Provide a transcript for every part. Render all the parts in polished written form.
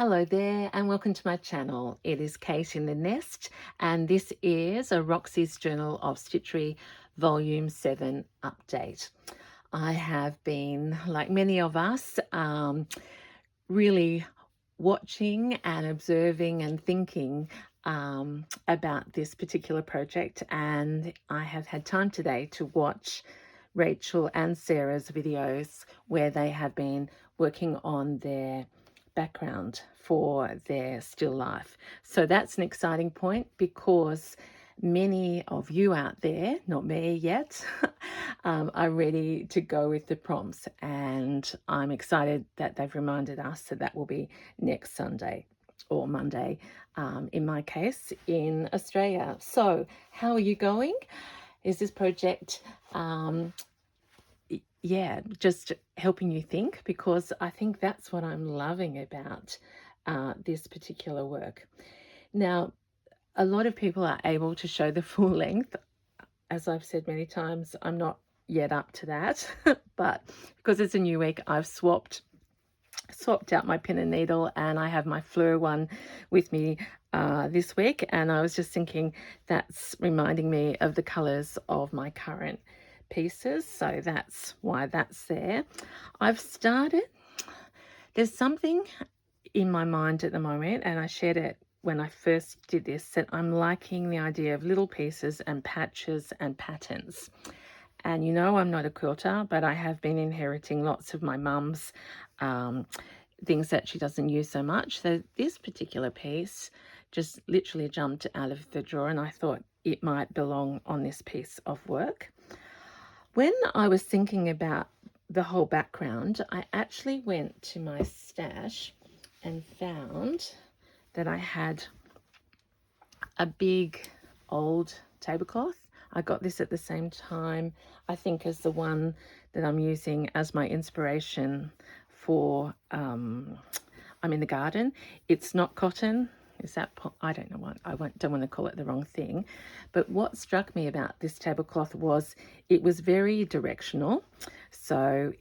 Hello there and welcome to my channel. It is Kate in the Nest and this is a Roxy's Journal of Stitchery Volume 7 update. I have been, like many of us, really watching and observing and thinking about this particular project, and I have had time today to watch Rachel and Sarah's videos where they have been working on their background for their still life. So that's an exciting point because many of you out there, not me yet, are ready to go with the prompts, and I'm excited that they've reminded us that that will be next Sunday or Monday, in my case, in Australia. So how are you going? Is this project just helping you think? Because I think that's what I'm loving about this particular work. Now, a lot of people are able to show the full length. As I've said many times, I'm not yet up to that, but because it's a new week, I've swapped out my pin and needle, and I have my Fleur one with me this week, and I was just thinking that's reminding me of the colours of my current pieces, so that's why that's there. There's something in my mind at the moment, and I shared it when I first did this, that I'm liking the idea of little pieces and patches and patterns. And you know, I'm not a quilter, but I have been inheriting lots of my mum's things that she doesn't use so much. So this particular piece just literally jumped out of the drawer, and I thought it might belong on this piece of work. When I was thinking about the whole background, I actually went to my stash and found that I had a big old tablecloth. I got this at the same time, I think, as the one that I'm using as my inspiration for I'm in the garden. It's not cotton. Is that, I don't know what, don't want to call it the wrong thing. But what struck me about this tablecloth was it was very directional. So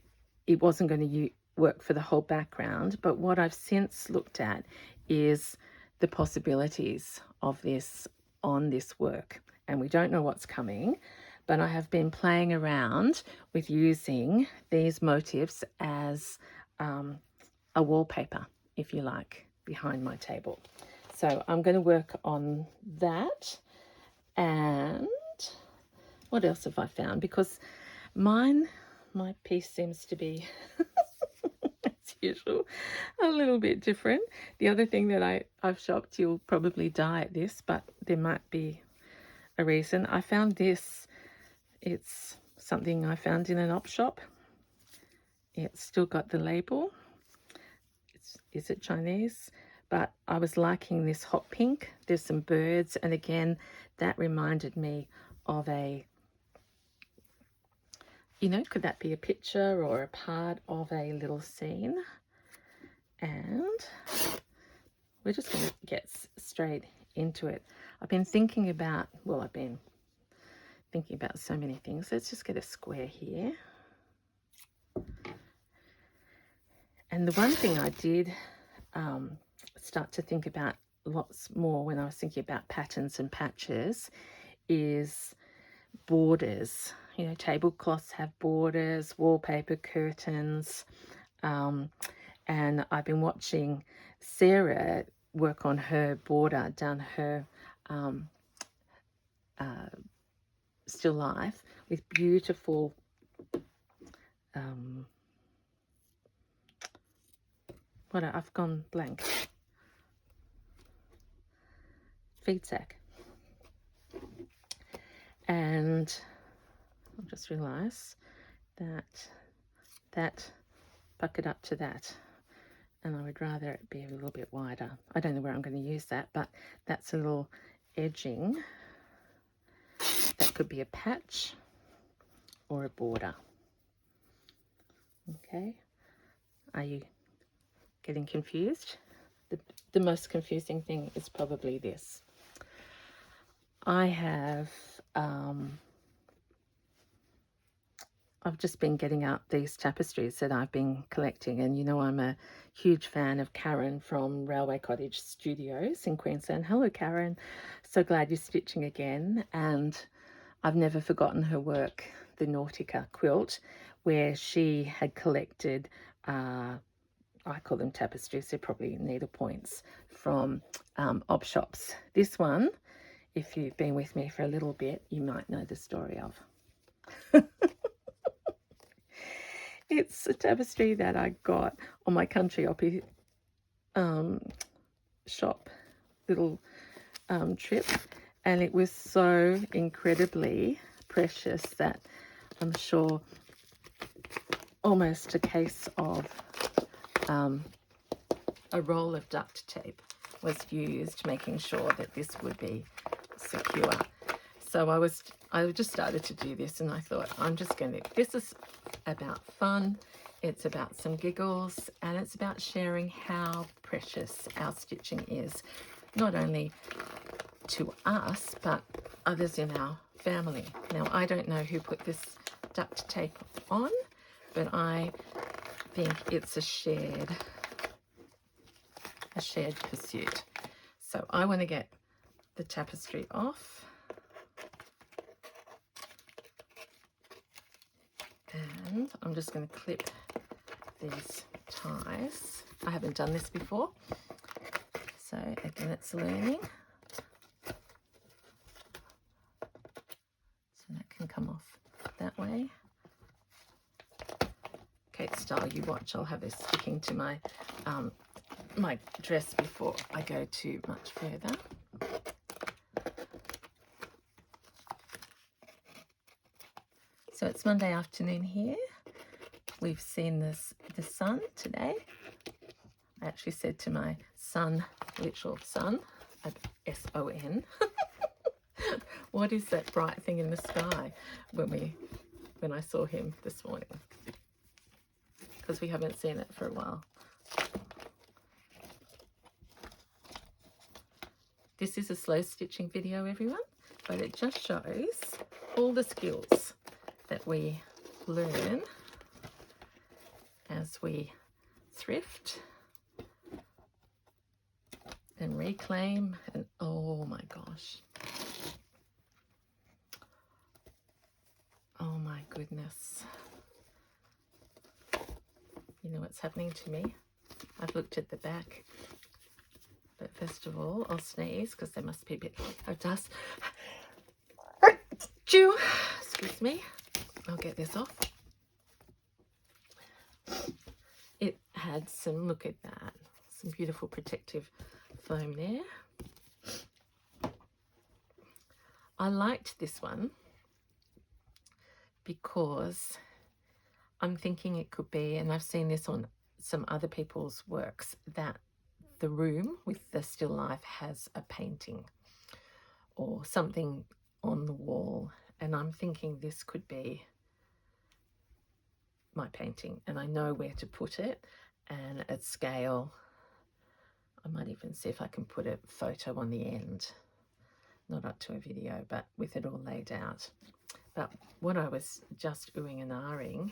it wasn't going to work for the whole background. But what I've since looked at is the possibilities of this on this work. And we don't know what's coming, but I have been playing around with using these motifs as a wallpaper, if you like, behind my table. So I'm going to work on that. And what else have I found? Because my piece seems to be, as usual, a little bit different. The other thing that I've shopped, you'll probably die at this, but there might be a reason. I found this. It's something I found in an op shop. It's still got the label. Is it Chinese? But I was liking this hot pink. There's some birds, and again, that reminded me of a, could that be a picture or a part of a little scene? And we're just going to get straight into it. I've been thinking about so many things. Let's just get a square here. And the one thing I did start to think about lots more when I was thinking about patterns and patches is borders. You know, tablecloths have borders, wallpaper, curtains, and I've been watching Sarah work on her border down her still life with beautiful I've gone blank. Feed sack. And I've just realised that bucket up to that, and I would rather it be a little bit wider. I don't know where I'm going to use that, but that's a little edging. That could be a patch or a border. Okay, are you getting confused? The most confusing thing is probably this. I have I've just been getting out these tapestries that I've been collecting, and you know I'm a huge fan of Karen from Railway Cottage Studios in Queensland. Hello Karen, so glad you're stitching again. And I've never forgotten her work, the Nautica quilt, where she had collected, I call them tapestries, they're probably needle points, from op shops. This one, if you've been with me for a little bit, you might know the story of. It's a tapestry that I got on my country oppie shop little trip, and it was so incredibly precious that I'm sure almost a case of a roll of duct tape was used, making sure that this would be secure. So I just started to do this, and I thought, this is about fun, it's about some giggles, and it's about sharing how precious our stitching is, not only to us, but others in our family. Now, I don't know who put this duct tape on, but I think it's a shared pursuit. So I want to get the tapestry off. And I'm just going to clip these ties. I haven't done this before, so again, it's learning. So that can come off that way. Kate style, you watch. I'll have this sticking to my my dress before I go too much further. So it's Monday afternoon here. We've seen the sun today. I actually said to my son, literal son, S-O-N, what is that bright thing in the sky when I saw him this morning? Because we haven't seen it for a while. This is a slow stitching video, everyone, but it just shows all the skills that we learn as we thrift and reclaim. And oh my gosh, oh my goodness, you know what's happening to me? I've looked at the back, but first of all I'll sneeze because there must be a bit of dust. Excuse me, I'll get this off. It had some, look at that, some beautiful protective foam there. I liked this one because I'm thinking it could be, and I've seen this on some other people's works, that the room with the still life has a painting or something on the wall, and I'm thinking this could be my painting, and I know where to put it, and at scale. I might even see if I can put a photo on the end, not up to a video, but with it all laid out. But what I was just oohing and ahhing,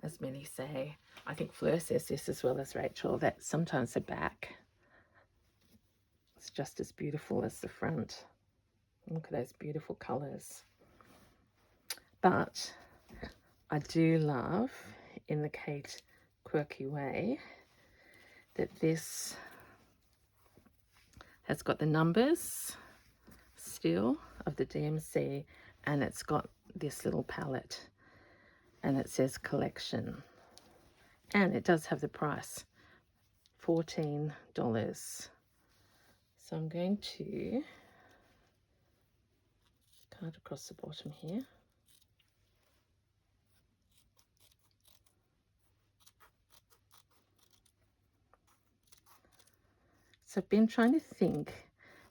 as many say, I think Fleur says this as well as Rachel, that sometimes the back is just as beautiful as the front. Look at those beautiful colours. But I do love, in the Kate quirky way, that this has got the numbers still of the DMC, and it's got this little palette, and it says collection, and it does have the price, $14. So I'm going to cut across the bottom here. So I've been trying to think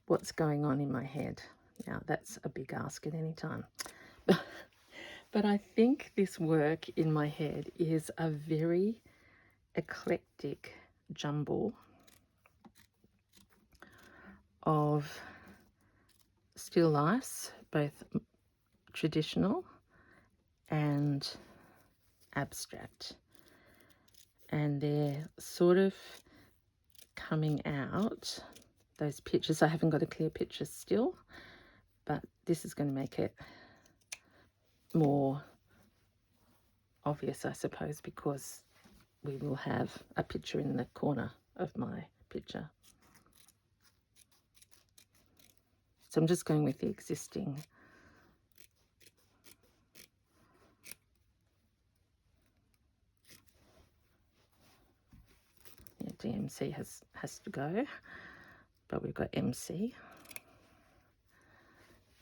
what's going on in my head. Now that's a big ask at any time. But I think this work in my head is a very eclectic jumble of still lifes, both traditional and abstract. And they're sort of coming out, those pictures. I haven't got a clear picture still, but this is going to make it more obvious, I suppose, because we will have a picture in the corner of my picture. So I'm just going with the existing. Yeah, DMC has to go, but we've got MC.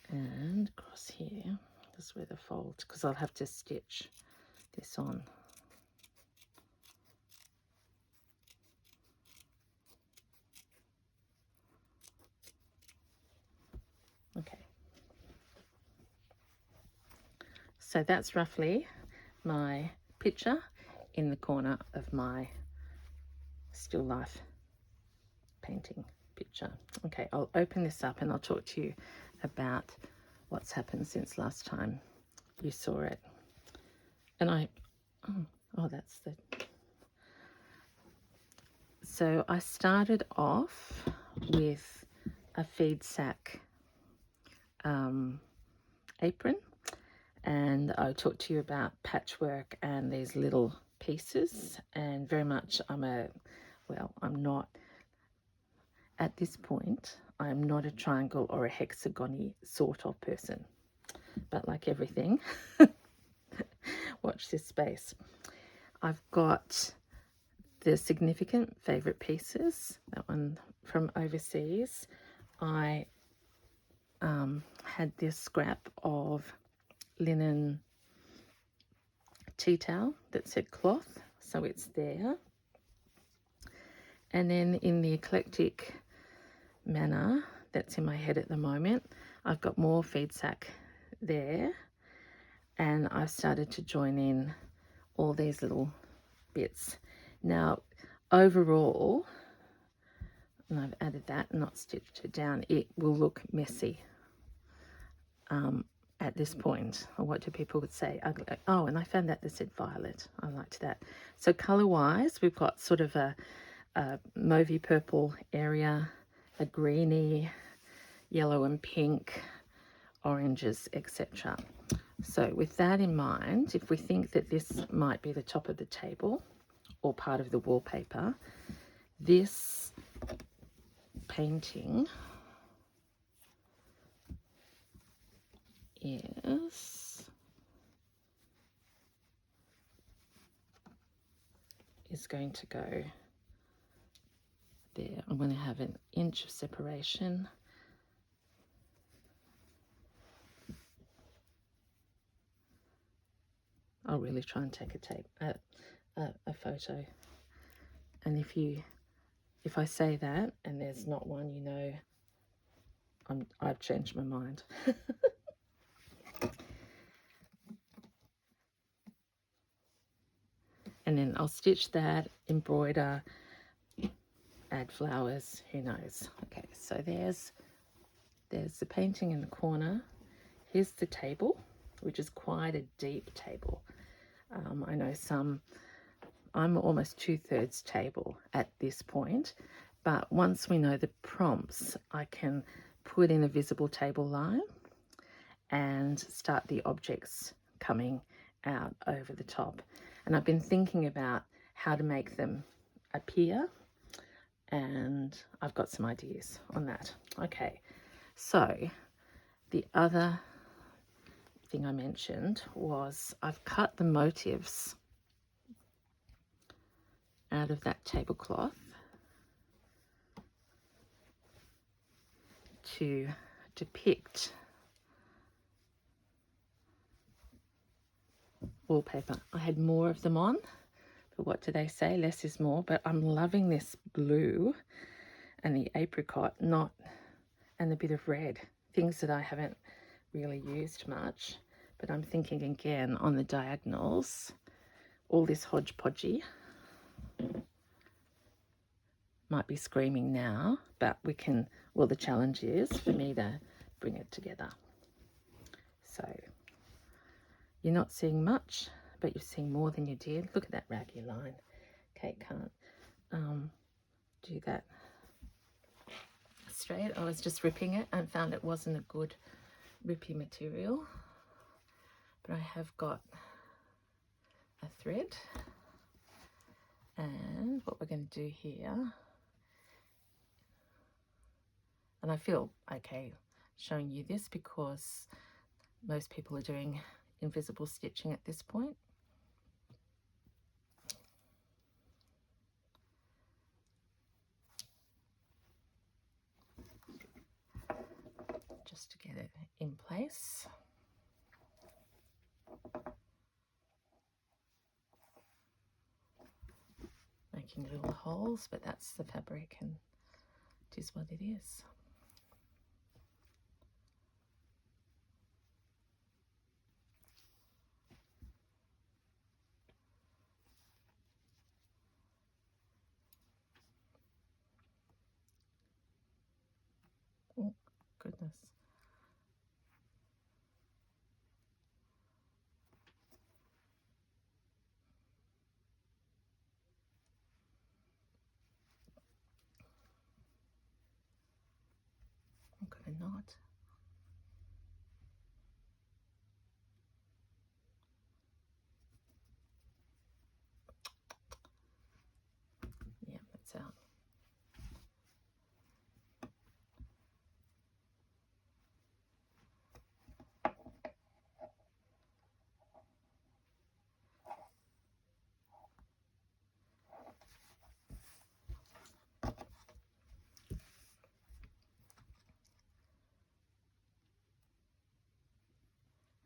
And across here is where the fold, because I'll have to stitch this on. Okay. So that's roughly my picture in the corner of my still life painting picture. Okay, I'll open this up and I'll talk to you about what's happened since last time you saw it. And that's the... So I started off with a feed sack apron, and I talked to you about patchwork and these little pieces, and very much I'm not, at this point, I'm not a triangle or a hexagon-y sort of person, but like everything, watch this space. I've got the significant favorite pieces, that one from overseas. I had this scrap of linen tea towel that said cloth, so it's there. And then in the eclectic manner that's in my head at the moment, I've got more feed sack there, and I've started to join in all these little bits. Now overall, and I've added that and not stitched it down, it will look messy at this point. Or what do people would say? Oh, and I found that said violet. I liked that. So color wise, we've got sort of a mauvey purple area, a greeny, yellow and pink, oranges, etc. So with that in mind, if we think that this might be the top of the table or part of the wallpaper, this painting is going to go there. I'm going to have an inch of separation. I'll really try and take a photo. And if I say that and there's not one, you know I've changed my mind. And then I'll stitch that, embroider, add flowers, who knows. Okay, so there's the painting in the corner. Here's the table, which is quite a deep table. I know I'm almost 2/3 table at this point, but once we know the prompts, I can put in a visible table line and start the objects coming out over the top. And I've been thinking about how to make them appear, and I've got some ideas on that. Okay, so the other thing I mentioned was I've cut the motifs out of that tablecloth to depict wallpaper. I had more of them on, but what do they say? Less is more. But I'm loving this blue and the apricot, and a bit of red, things that I haven't really used much. But I'm thinking again on the diagonals, all this hodgepodgey might be screaming now, but we can, well, the challenge is for me to bring it together. So you're not seeing much, but you've seen more than you did. Look at that raggy line. Kate can't do that straight. I was just ripping it and found it wasn't a good rippy material, but I have got a thread, and what we're going to do here, and I feel okay showing you this because most people are doing invisible stitching at this point. Just to get it in place. Making little holes, but that's the fabric and it is what it is. Oh, goodness. I'm gonna knot. Yeah, that's out.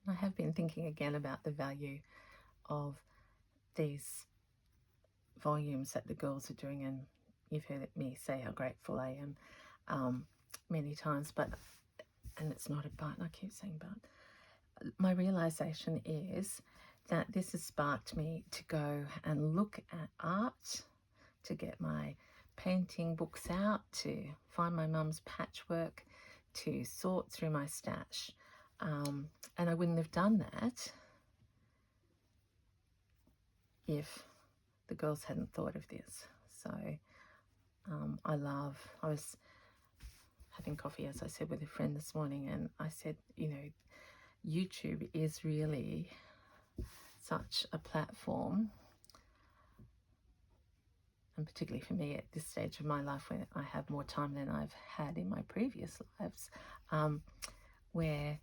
I have been thinking again about the value of these volumes that the girls are doing, and you've heard me say how grateful I am many times, and it's not a but, I keep saying but. My realization is that this has sparked me to go and look at art, to get my painting books out, to find my mum's patchwork, to sort through my stash. And I wouldn't have done that if the girls hadn't thought of this. So I was having coffee, as I said, with a friend this morning, and I said, you know, YouTube is really such a platform, and particularly for me at this stage of my life when I have more time than I've had in my previous lives, where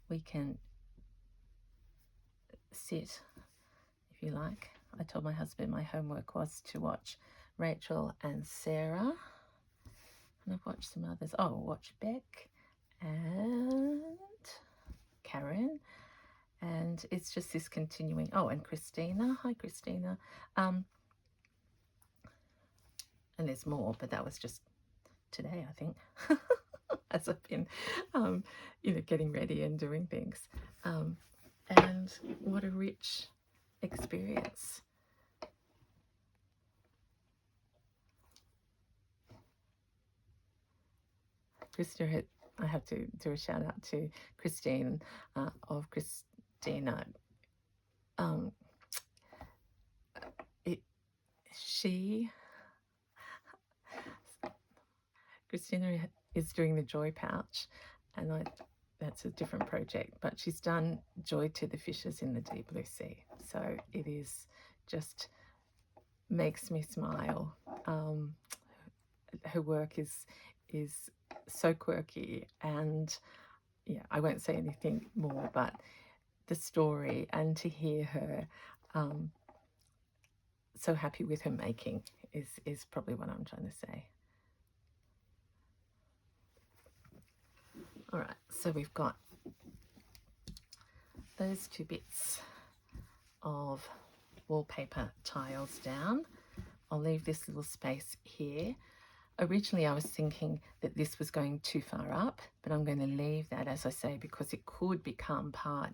we can sit, if you like. I told my husband my homework was to watch Rachel and Sarah, and I've watched some others. Oh, watch Beck and Karen, and it's just this continuing. Oh, and Christina. Hi, Christina. And there's more, but that was just today, I think, as I've been, you know, getting ready and doing things. And what a rich experience. Christina, I have to do a shout out to Christine of Christina. Christina is doing the Joy Pouch, and that's a different project, but she's done Joy to the Fishes in the Deep Blue Sea. So it is just makes me smile. Her work is so quirky, and yeah, I won't say anything more, but the story, and to hear her so happy with her making is probably what I'm trying to say. All right, so we've got those two bits of wallpaper tiles down. I'll leave this little space here. Originally I was thinking that this was going too far up, but I'm going to leave that, as I say, because it could become part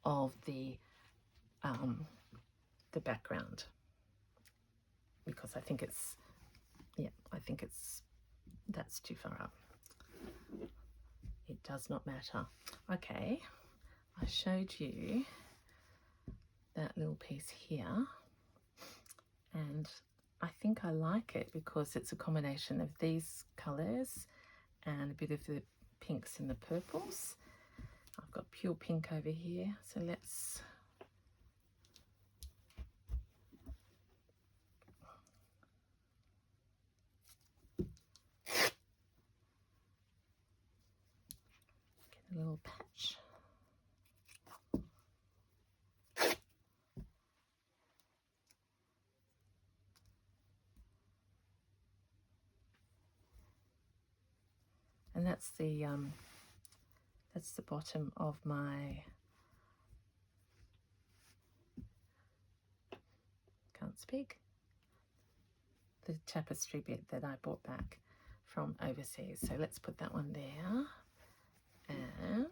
of the background, because I think that's too far up. It does not matter. Okay, I showed you that little piece here, and I think I like it because it's a combination of these colours and a bit of the pinks and the purples. I've got pure pink over here, so let's get a little patch. And that's the bottom of my, can't speak, the tapestry bit that I bought back from overseas. So let's put that one there and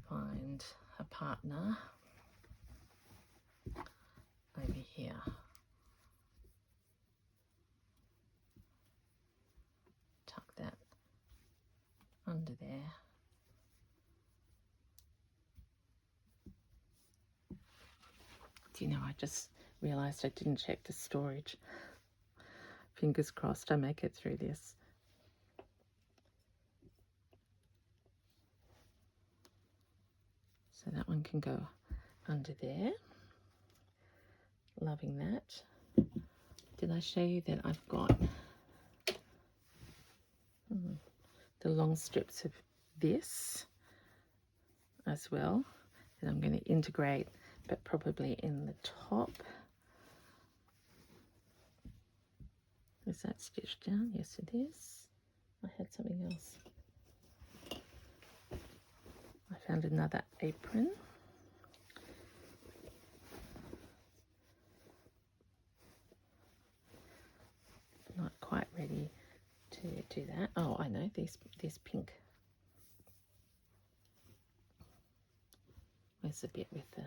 find a partner over here. Tuck that under there. Do you know, I just realised I didn't check the storage. Fingers crossed I make it through this. So that one can go under there. Loving that. Did I show you that I've got the long strips of this as well that I'm going to integrate, but probably in the top. Is that stitched down? Yes, it is. I had something else. I found another apron. Not quite ready to do that. Oh, I know, this pink. Where's the bit with the...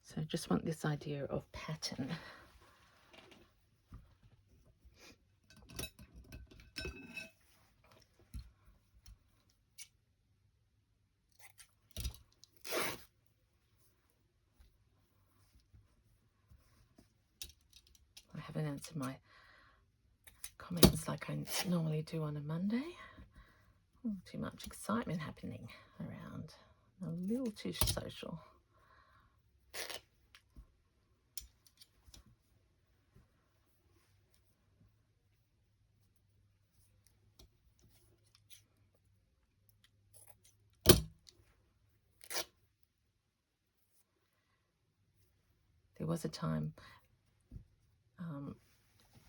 So I just want this idea of pattern. I haven't answered my comments like I normally do on a Monday. Too much excitement happening around. A little too social. There was a time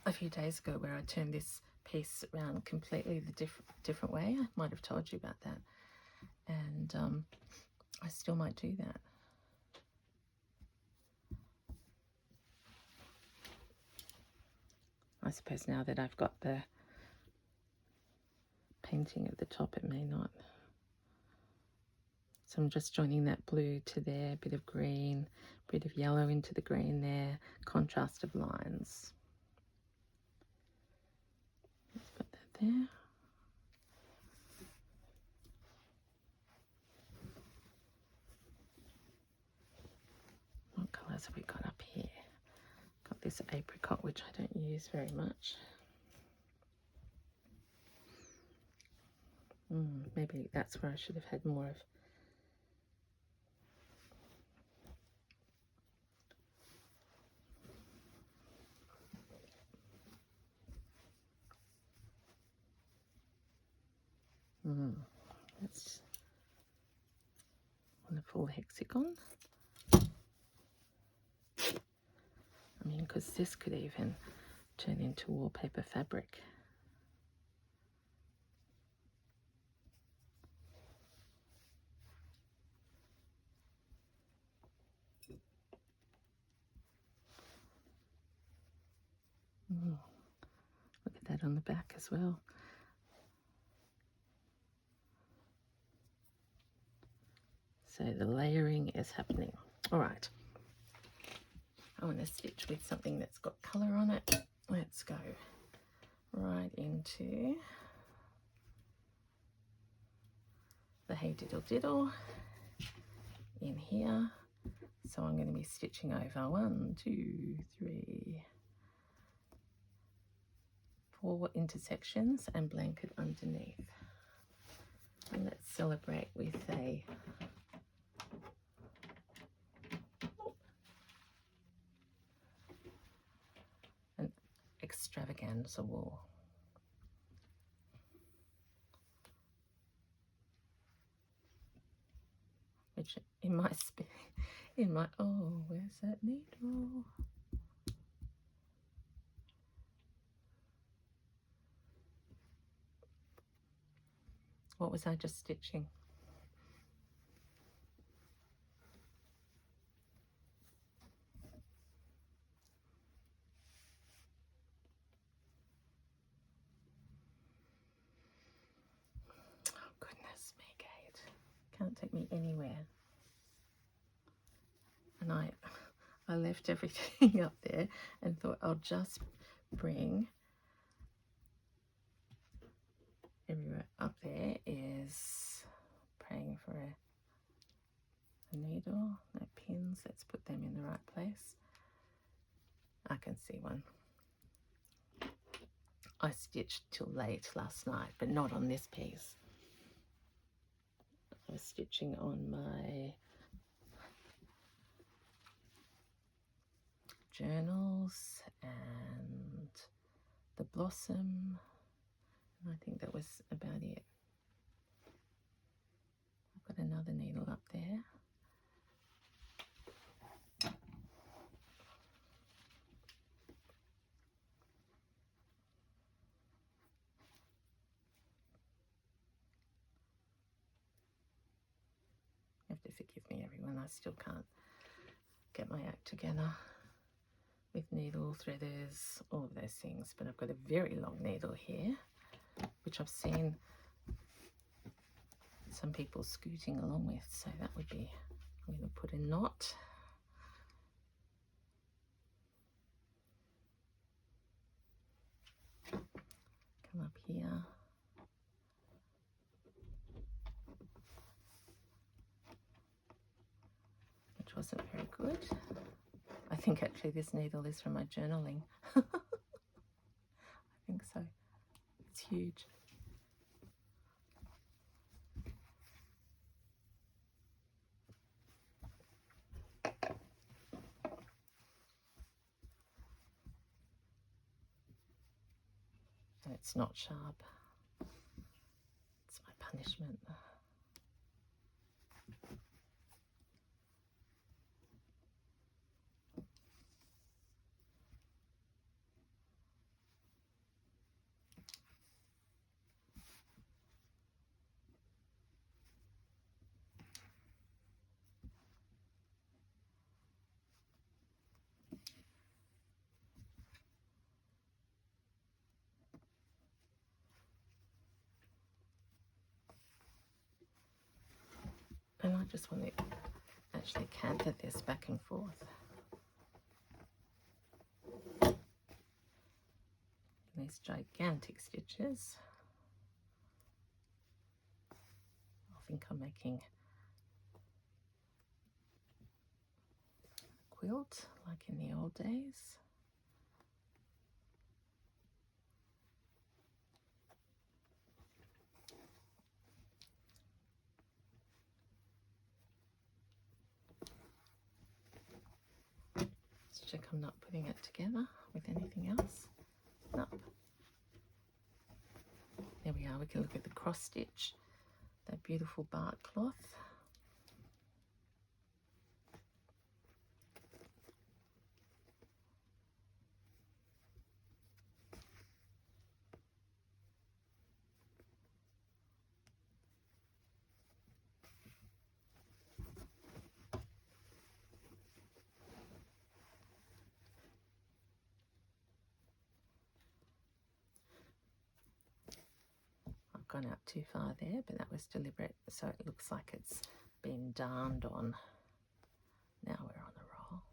a few days ago where I turned this piece around completely the different way. I might have told you about that, and I still might do that. I suppose now that I've got the painting at the top, it may not. So I'm just joining that blue to there, a bit of green, a bit of yellow into the green there, contrast of lines. Let's put that there. What colours have we got up here? Got this apricot, which I don't use very much. Maybe that's where I should have had more of. That's on a full hexagon. I mean, because this could even turn into wallpaper fabric. Look at that on the back as well. So the layering is happening. All right. I want to stitch with something that's got colour on it. Let's go right into the Hey Diddle Diddle in here. So I'm going to be stitching over 1, 2, 3, 4 intersections and blanket underneath. And let's celebrate with an extravaganza wool. Which in my oh, where's that needle? What was I just stitching? Oh, goodness me, Kate. Can't take me anywhere. And I left everything up there and thought I'll just bring everywhere up there is praying for a needle, no pins. Let's put them in the right place. I can see one. I stitched till late last night, but not on this piece. I was stitching on my journals and the blossom, and I think that was about it. I've got another needle up there. You have to forgive me, everyone. I still can't get my act together with needle, threaders, all of those things. But I've got a very long needle here, which I've seen some people scooting along with. So that would be, I'm going to put a knot. Come up here. Which wasn't very good. I think actually this needle is from my journaling. I think so. It's huge. And it's not sharp. It's my punishment. And I just want to actually canter this back and forth. These gigantic stitches. I think I'm making a quilt like in the old days. Let's check I'm not putting it together with anything else. Nope. There we are. We can look at the cross stitch, that beautiful bark cloth. Gone out too far there, but that was deliberate, so it looks like it's been darned on. Now we're on a roll.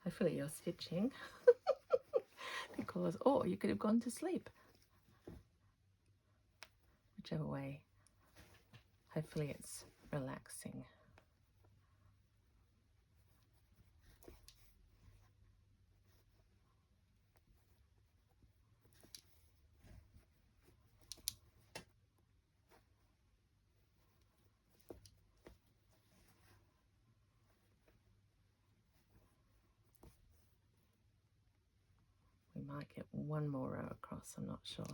Hopefully you're stitching because, or you could have gone to sleep. Whichever way. Hopefully it's relaxing. We might get one more row across, I'm not sure.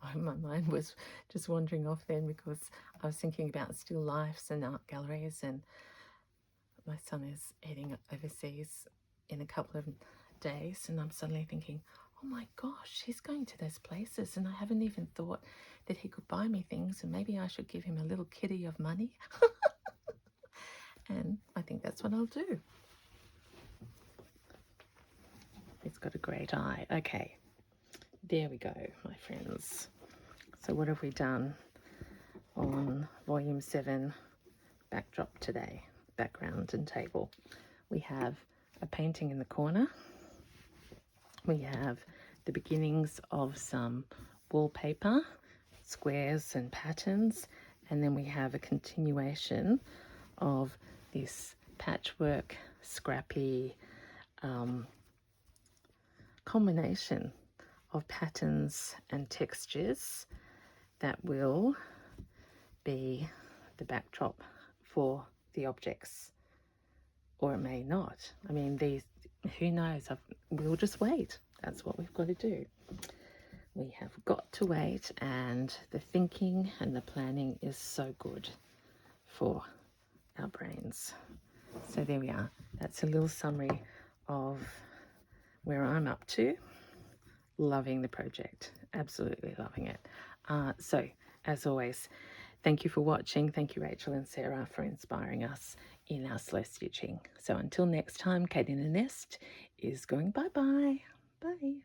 Oh, my mind was just wandering off then because I was thinking about still lifes and art galleries, and my son is heading overseas in a couple of days, and I'm suddenly thinking, oh my gosh, he's going to those places and I haven't even thought that he could buy me things, and maybe I should give him a little kitty of money. And I think that's what I'll do. It's got a great eye. Okay, there we go, my friends. So what have we done on volume 7 backdrop today? Background and table. We have a painting in the corner. We have the beginnings of some wallpaper, squares and patterns, and then we have a continuation of this patchwork, scrappy combination of patterns and textures that will be the backdrop for the objects, or it may not. I mean, these, who knows? We'll just wait. That's what we've got to do. We have got to wait, and the thinking and the planning is so good for our brains. So there we are. That's a little summary of where I'm up to. Loving the project, absolutely loving it. So as always, thank you for watching. Thank you, Rachel and Sarah, for inspiring us in our slow stitching. So until next time, Kate in a Nest is going bye-bye. Bye.